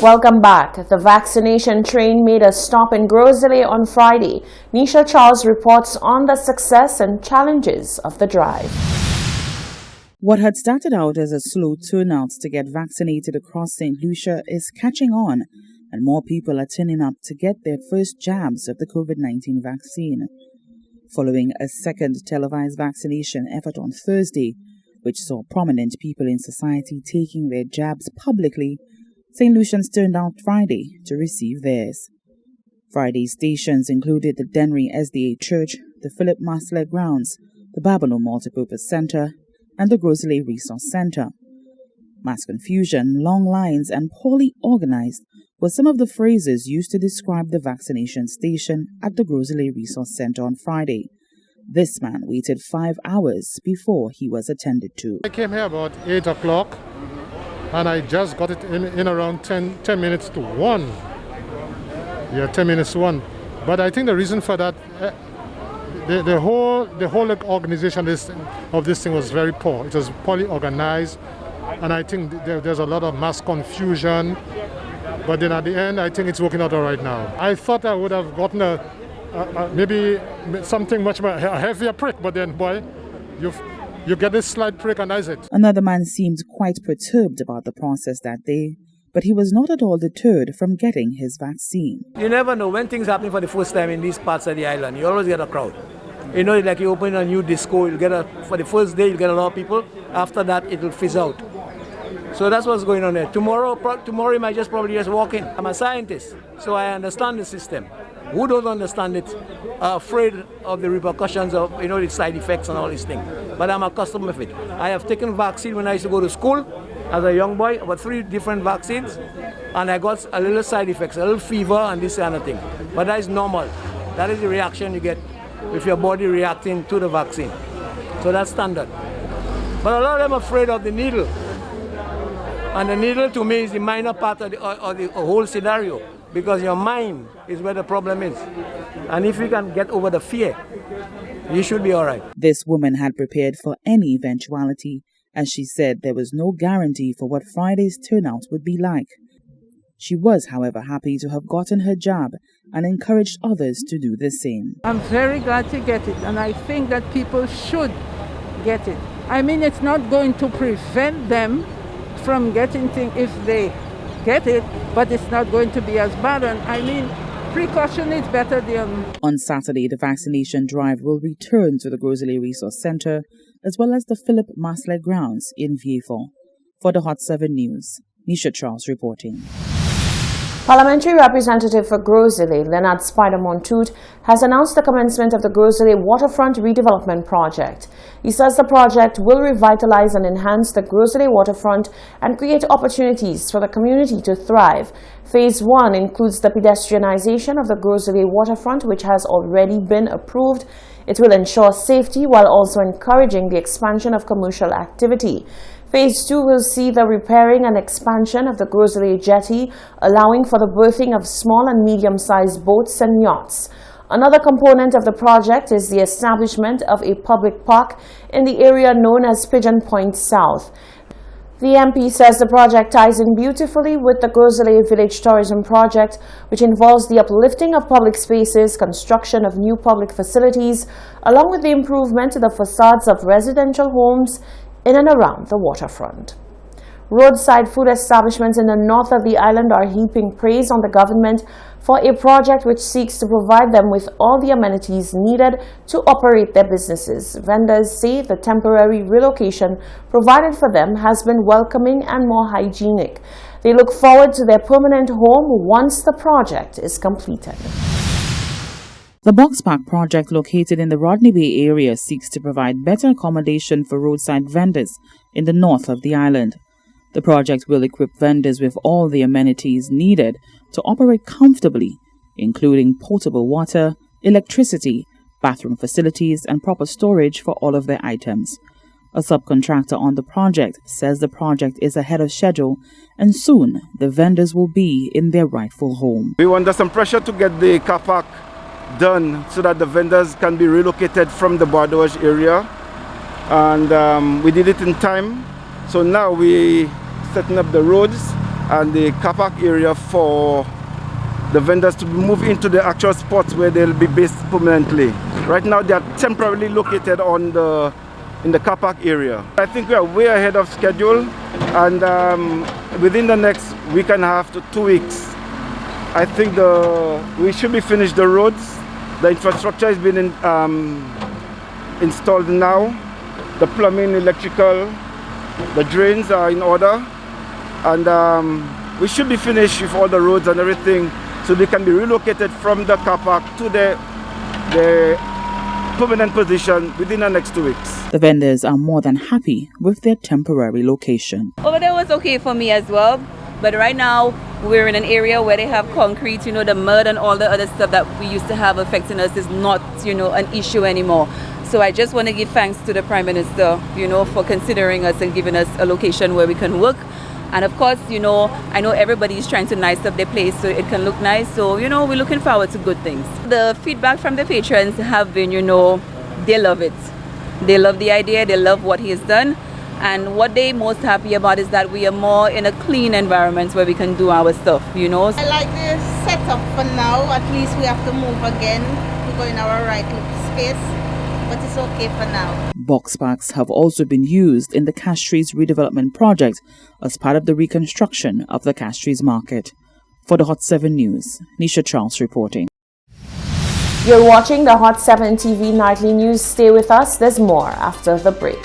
Welcome back. The vaccination train made a stop in Gros Islet on Friday. Nisha Charles reports on the success and challenges of the drive. What had started out as a slow turnout to get vaccinated across St. Lucia is catching on, and more people are turning up to get their first jabs of the COVID-19 vaccine. Following a second televised vaccination effort on Thursday, which saw prominent people in society taking their jabs publicly, St. Lucians turned out Friday to receive theirs. Friday's stations included the Dennery SDA Church, the Philip Masler Grounds, the Babylon Multipurpose Center, and the Gros Islet Resource Center. Mass confusion, long lines, and poorly organized were some of the phrases used to describe the vaccination station at the Gros Islet Resource Center on Friday. This man waited 5 hours before he was attended to. I came here about 8 o'clock. And I just got it in around 10 minutes to 1. Yeah, 10 minutes to 1. But I think the reason for that, the whole organization of this thing was very poor. It was poorly organized, and I think there's a lot of mass confusion. But then at the end, I think it's working out all right now. I thought I would have gotten maybe something much more a heavier prick, but then boy, you get this slight prick and that's it. Another man seemed quite perturbed about the process that day, but he was not at all deterred from getting his vaccine. You never know when things happen for the first time in these parts of the island. You always get a crowd. You know, like you open a new disco, you'll get for the first day you'll get a lot of people. After that, it will fizz out. So that's what's going on there. Tomorrow you might probably just walk in. I'm a scientist, so I understand the system. Who don't understand it are afraid of the repercussions of, the side effects and all these things. But I'm accustomed with it. I have taken vaccine when I used to go to school as a young boy, about 3 different vaccines, and I got a little side effects, a little fever and this kind of thing. But that is normal. That is the reaction you get with your body reacting to the vaccine. So that's standard. But a lot of them are afraid of the needle. And the needle to me is the minor part of the whole scenario. Because your mind is where the problem is. And if you can get over the fear, you should be all right. This woman had prepared for any eventuality, as she said there was no guarantee for what Friday's turnout would be like. She was, however, happy to have gotten her jab and encouraged others to do the same. I'm very glad to get it, and I think that people should get it. I mean, it's not going to prevent them from getting things if they get it, but it's not going to be as bad. And I mean, precaution is better than... On Saturday, the vaccination drive will return to the Gros Islet Resource Center as well as the Philip Masler Grounds in Vieux-Fort. For the Hot 7 News, Nisha Charles reporting. Parliamentary representative for Gros Islet, Leonard Spider-Montoute, has announced the commencement of the Gros Islet Waterfront Redevelopment Project. He says the project will revitalize and enhance the Gros Islet waterfront and create opportunities for the community to thrive. Phase 1 includes the pedestrianization of the Gros Islet waterfront, which has already been approved. It will ensure safety while also encouraging the expansion of commercial activity. Phase 2 will see the repairing and expansion of the Gros Islet jetty, allowing for the berthing of small and medium-sized boats and yachts. Another component of the project is the establishment of a public park in the area known as Pigeon Point South. The MP says the project ties in beautifully with the Gros Islet Village Tourism Project, which involves the uplifting of public spaces, construction of new public facilities, along with the improvement to the facades of residential homes in and around the waterfront. Roadside food establishments in the north of the island are heaping praise on the government for a project which seeks to provide them with all the amenities needed to operate their businesses. Vendors say the temporary relocation provided for them has been welcoming and more hygienic. They look forward to their permanent home once the project is completed. The Box Park project located in the Rodney Bay area seeks to provide better accommodation for roadside vendors in the north of the island. The project will equip vendors with all the amenities needed to operate comfortably, including potable water, electricity, bathroom facilities, and proper storage for all of their items. A subcontractor on the project says the project is ahead of schedule and soon the vendors will be in their rightful home. We were under some pressure to get the car park done so that the vendors can be relocated from the Bardouage area, and we did it in time. So now we setting up the roads and the car park area for the vendors to move into the actual spots where they'll be based permanently. Right now they are temporarily located in the car park area. I think we are way ahead of schedule, and within the next week and a half to 2 weeks, I think we should be finished the roads. The infrastructure has been installed now. The plumbing, electrical, the drains are in order, and we should be finished with all the roads and everything, so they can be relocated from the car park to the permanent position within the next 2 weeks. The vendors are more than happy with their temporary location. Over there was okay for me as well, but right now we're in an area where they have concrete, the mud and all the other stuff that we used to have affecting us is not, an issue anymore. So I just want to give thanks to the Prime Minister, for considering us and giving us a location where we can work. And of course, I know everybody is trying to nice up their place so it can look nice. So, we're looking forward to good things. The feedback from the patrons have been, they love it. They love the idea, they love what he has done. And what they're most happy about is that we are more in a clean environment where we can do our stuff, I like the setup for now. At least we have to move again to go in our right space, but it's okay for now. Box parks have also been used in the Castries redevelopment project as part of the reconstruction of the Castries market. For the Hot 7 News, Nisha Charles reporting. You're watching the Hot 7 TV Nightly News. Stay with us. There's more after the break.